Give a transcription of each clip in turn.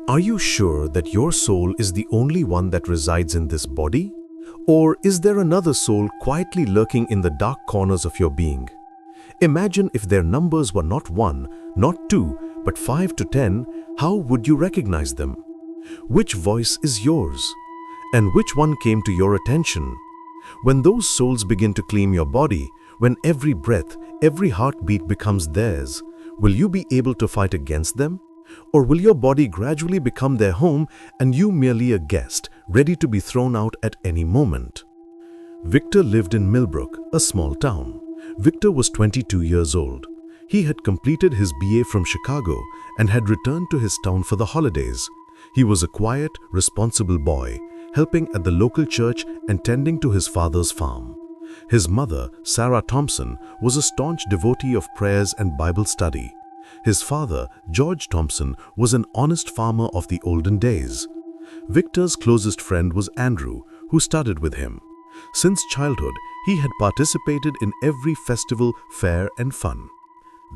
Are you sure that your soul is the only one that resides in this body? Or is there another soul quietly lurking in the dark corners of your being? Imagine if their numbers were not 1, not 2, but 5 to 10, how would you recognize them? Which voice is yours? And which one came to your attention? When those souls begin to claim your body, when every breath, every heartbeat becomes theirs, will you be able to fight against them? Or will your body gradually become their home and you merely a guest, ready to be thrown out at any moment? Victor lived in Millbrook, a small town. Victor was 22 years old. He had completed his BA from Chicago and had returned to his town for the holidays. He was a quiet, responsible boy, helping at the local church and tending to his father's farm. His mother, Sarah Thompson, was a staunch devotee of prayers and Bible study. His father, George Thompson, was an honest farmer of the olden days. Victor's closest friend was Andrew, who studied with him. Since childhood, he had participated in every festival, fair, and fun.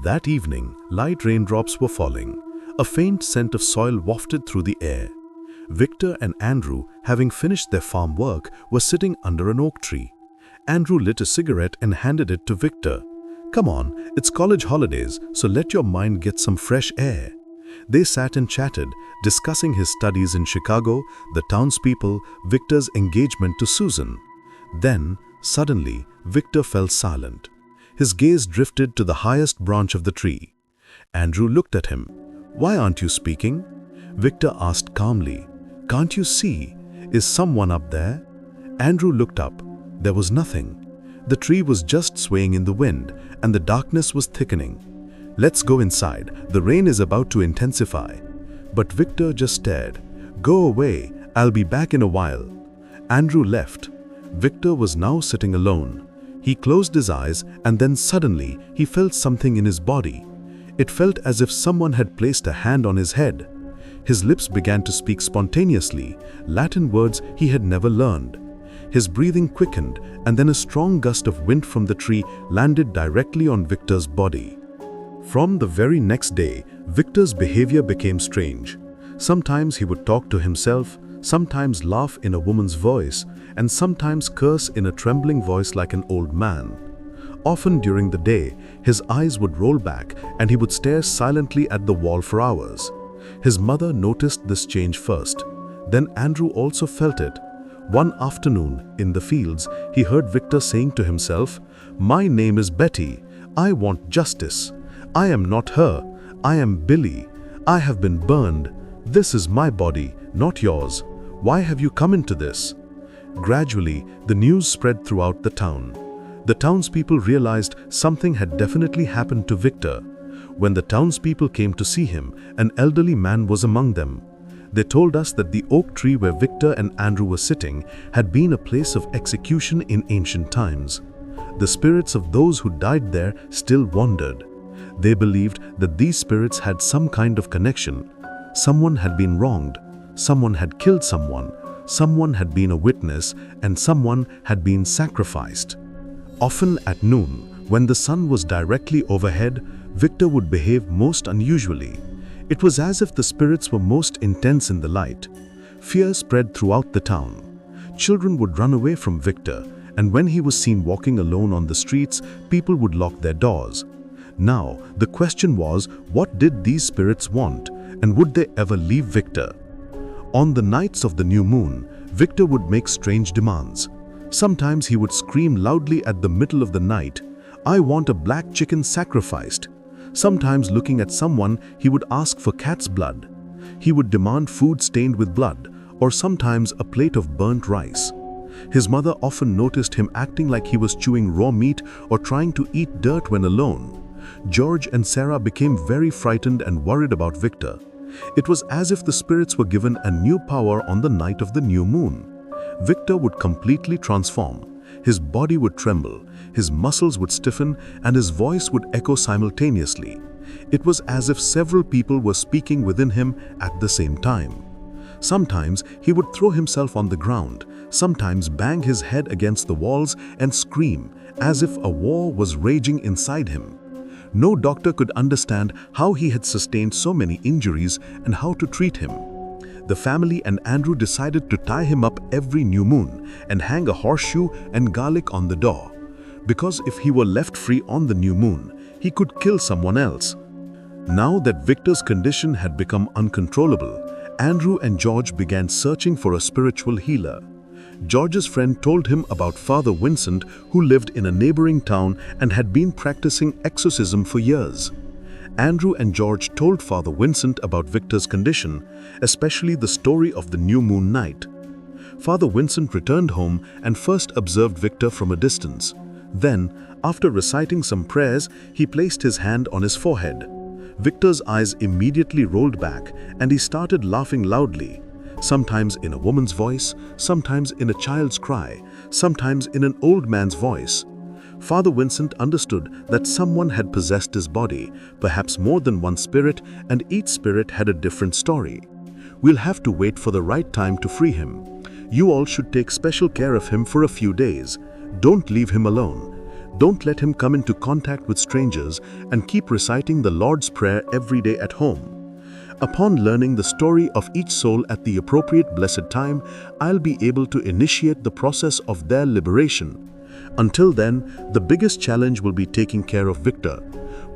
That evening, light raindrops were falling. A faint scent of soil wafted through the air. Victor and Andrew, having finished their farm work, were sitting under an oak tree. Andrew lit a cigarette and handed it to Victor. "Come on, it's college holidays, so let your mind get some fresh air." They sat and chatted, discussing his studies in Chicago, the townspeople, Victor's engagement to Susan. Then, suddenly, Victor fell silent. His gaze drifted to the highest branch of the tree. Andrew looked at him. "Why aren't you speaking?" Victor asked calmly. "Can't you see? Is someone up there?" Andrew looked up. There was nothing. The tree was just swaying in the wind, and the darkness was thickening. "Let's go inside. The rain is about to intensify." But Victor just stared. "Go away. I'll be back in a while." Andrew left. Victor was now sitting alone. He closed his eyes, and then suddenly he felt something in his body. It felt as if someone had placed a hand on his head. His lips began to speak spontaneously, Latin words he had never learned. His breathing quickened, and then a strong gust of wind from the tree landed directly on Victor's body. From the very next day, Victor's behavior became strange. Sometimes he would talk to himself, sometimes laugh in a woman's voice, and sometimes curse in a trembling voice like an old man. Often during the day, his eyes would roll back and he would stare silently at the wall for hours. His mother noticed this change first. Then Andrew also felt it. One afternoon, in the fields, he heard Victor saying to himself, "My name is Betty. I want justice. I am not her. I am Billy. I have been burned. This is my body, not yours. Why have you come into this?" Gradually, the news spread throughout the town. The townspeople realized something had definitely happened to Victor. When the townspeople came to see him, an elderly man was among them. They told us that the oak tree where Victor and Andrew were sitting had been a place of execution in ancient times. The spirits of those who died there still wandered. They believed that these spirits had some kind of connection. Someone had been wronged, someone had killed someone had been a witness, and someone had been sacrificed. Often at noon, when the sun was directly overhead, Victor would behave most unusually. It was as if the spirits were most intense in the light. Fear spread throughout the town. Children would run away from Victor, and when he was seen walking alone on the streets, people would lock their doors. Now, the question was, what did these spirits want, and would they ever leave Victor? On the nights of the new moon, Victor would make strange demands. Sometimes he would scream loudly at the middle of the night, "I want a black chicken sacrificed." Sometimes, looking at someone, he would ask for cat's blood. He would demand food stained with blood, or sometimes a plate of burnt rice. His mother often noticed him acting like he was chewing raw meat or trying to eat dirt when alone. George and Sarah became very frightened and worried about Victor. It was as if the spirits were given a new power on the night of the new moon. Victor would completely transform. His body would tremble, his muscles would stiffen, and his voice would echo simultaneously. It was as if several people were speaking within him at the same time. Sometimes he would throw himself on the ground, sometimes bang his head against the walls and scream, as if a war was raging inside him. No doctor could understand how he had sustained so many injuries and how to treat him. the family and Andrew decided to tie him up every new moon and hang a horseshoe and garlic on the door. Because if he were left free on the new moon, he could kill someone else. Now that Victor's condition had become uncontrollable, Andrew and George began searching for a spiritual healer. George's friend told him about Father Vincent, who lived in a neighboring town and had been practicing exorcism for years. Andrew and George told Father Vincent about Victor's condition, especially the story of the new moon night. Father Vincent returned home and first observed Victor from a distance. Then, after reciting some prayers, he placed his hand on his forehead. Victor's eyes immediately rolled back and he started laughing loudly, sometimes in a woman's voice, sometimes in a child's cry, sometimes in an old man's voice. Father Vincent understood that someone had possessed his body, perhaps more than one spirit, and each spirit had a different story. We'll have to wait for the right time to free him. You all should take special care of him for a few days. Don't leave him alone. Don't let him come into contact with strangers, and keep reciting the Lord's Prayer every day at home. Upon learning the story of each soul at the appropriate blessed time, I'll be able to initiate the process of their liberation. Until then, the biggest challenge will be taking care of Victor.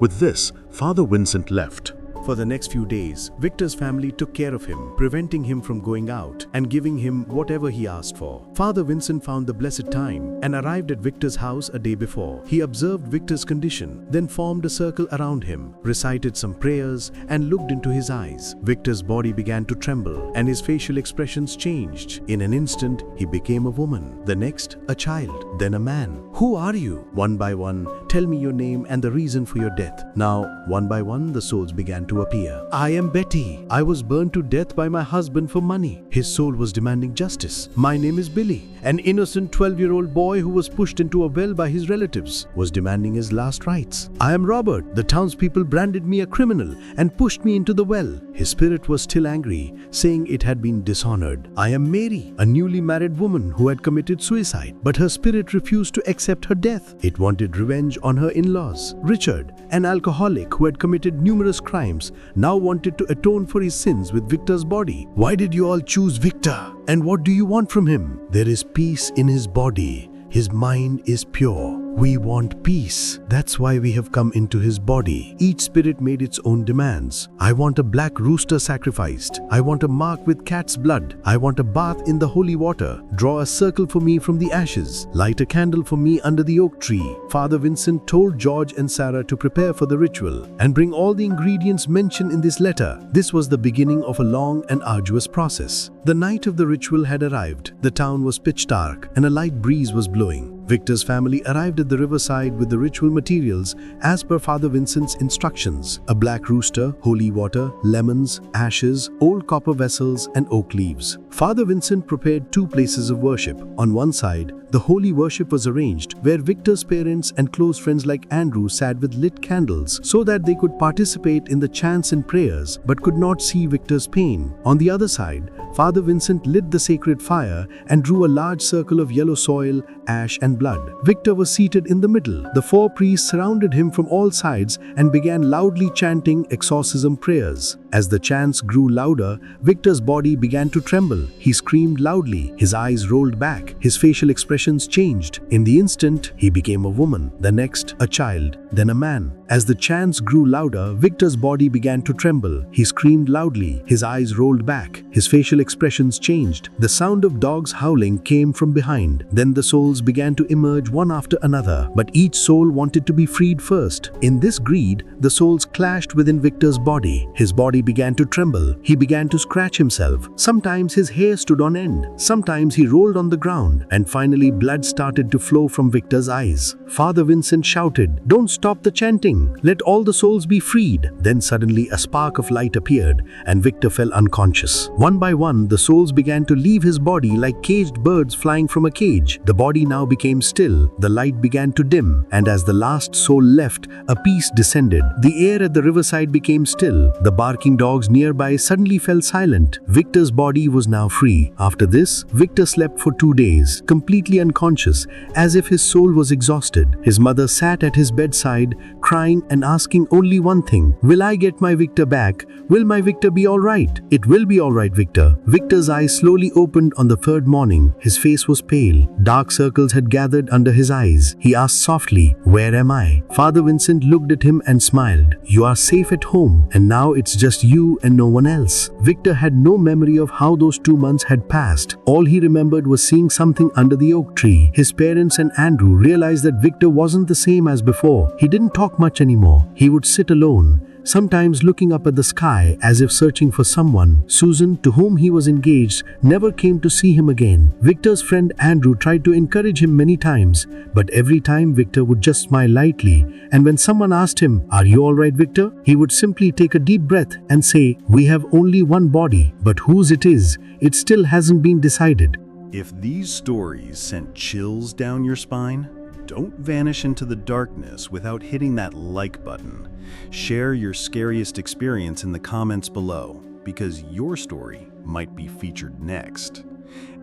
With this, Father Vincent left. For the next few days, Victor's family took care of him, preventing him from going out and giving him whatever he asked for. Father Vincent found the blessed time and arrived at Victor's house a day before. He observed Victor's condition, then formed a circle around him, recited some prayers, and looked into his eyes. Victor's body began to tremble and his facial expressions changed. In an instant, he became a woman, the next a child, then a man. "Who are you?" One by one, "Tell me your name and the reason for your death." Now, one by one, the souls began to appear. "I am Betty. I was burned to death by my husband for money." His soul was demanding justice. "My name is Billy. An innocent 12-year-old boy who was pushed into a well by his relatives was demanding his last rites." "I am Robert. The townspeople branded me a criminal and pushed me into the well." His spirit was still angry, saying it had been dishonored. "I am Mary, a newly married woman who had committed suicide, but her spirit refused to accept her death. It wanted revenge on her in-laws." Richard, an alcoholic who had committed numerous crimes, now wanted to atone for his sins with Victor's body. "Why did you all choose Victor? And what do you want from him?" "There is peace in his body. His mind is pure. We want peace. That's why we have come into his body." Each spirit made its own demands. "I want a black rooster sacrificed. I want a mark with cat's blood. I want a bath in the holy water. Draw a circle for me from the ashes. Light a candle for me under the oak tree." Father Vincent told George and Sarah to prepare for the ritual and bring all the ingredients mentioned in this letter. This was the beginning of a long and arduous process. The night of the ritual had arrived. The town was pitch dark and a light breeze was blowing. Victor's family arrived at the riverside with the ritual materials as per Father Vincent's instructions: a black rooster, holy water, lemons, ashes, old copper vessels, and oak leaves. Father Vincent prepared 2 places of worship. On one side, the holy worship was arranged where Victor's parents and close friends like Andrew sat with lit candles so that they could participate in the chants and prayers but could not see Victor's pain. On the other side, Father Vincent lit the sacred fire and drew a large circle of yellow soil, ash, and blood. Victor was seated in the middle. The 4 priests surrounded him from all sides and began loudly chanting exorcism prayers. As the chants grew louder, Victor's body began to tremble. He screamed loudly. His eyes rolled back. His facial expressions changed. In the instant, he became a woman, the next a child, then a man. As the chants grew louder, Victor's body began to tremble. He screamed loudly. His eyes rolled back. His facial expressions changed. The sound of dogs howling came from behind. Then the souls began to emerge one after another, but each soul wanted to be freed first. In this greed, the souls clashed within Victor's body. His body began to tremble. He began to scratch himself. Sometimes his hair stood on end. Sometimes he rolled on the ground. And finally, blood started to flow from Victor's eyes. Father Vincent shouted, "Don't stop the chanting. Let all the souls be freed." Then suddenly a spark of light appeared and Victor fell unconscious. One by one, the souls began to leave his body like caged birds flying from a cage. The body now became still. The light began to dim, and as the last soul left, a peace descended. The air at the riverside became still. The barking dogs nearby suddenly fell silent. Victor's body was now free. After this, Victor slept for 2 days, completely unconscious, as if his soul was exhausted. His mother sat at his bedside, crying and asking only one thing: will I get my Victor back? Will my Victor be alright? It will be alright, Victor. Victor's eyes slowly opened on the third morning. His face was pale. Dark circles had gathered under his eyes. He asked softly, "Where am I?" Father Vincent looked at him and smiled. "You are safe at home, and now it's just you and no one else." Victor had no memory of how those 2 months had passed. All he remembered was seeing something under the oak tree. His parents and Andrew realized that Victor wasn't the same as before. He didn't talk much anymore. He would sit alone, sometimes looking up at the sky as if searching for someone. Susan, to whom he was engaged, never came to see him again. Victor's friend Andrew tried to encourage him many times, but every time Victor would just smile lightly, and when someone asked him, "Are you alright, Victor?" he would simply take a deep breath and say, "We have only one body, but whose it is, it still hasn't been decided." If these stories sent chills down your spine, don't vanish into the darkness without hitting that like button. Share your scariest experience in the comments below, because your story might be featured next.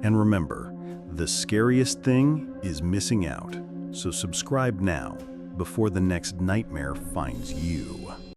And remember, the scariest thing is missing out. So subscribe now, before the next nightmare finds you.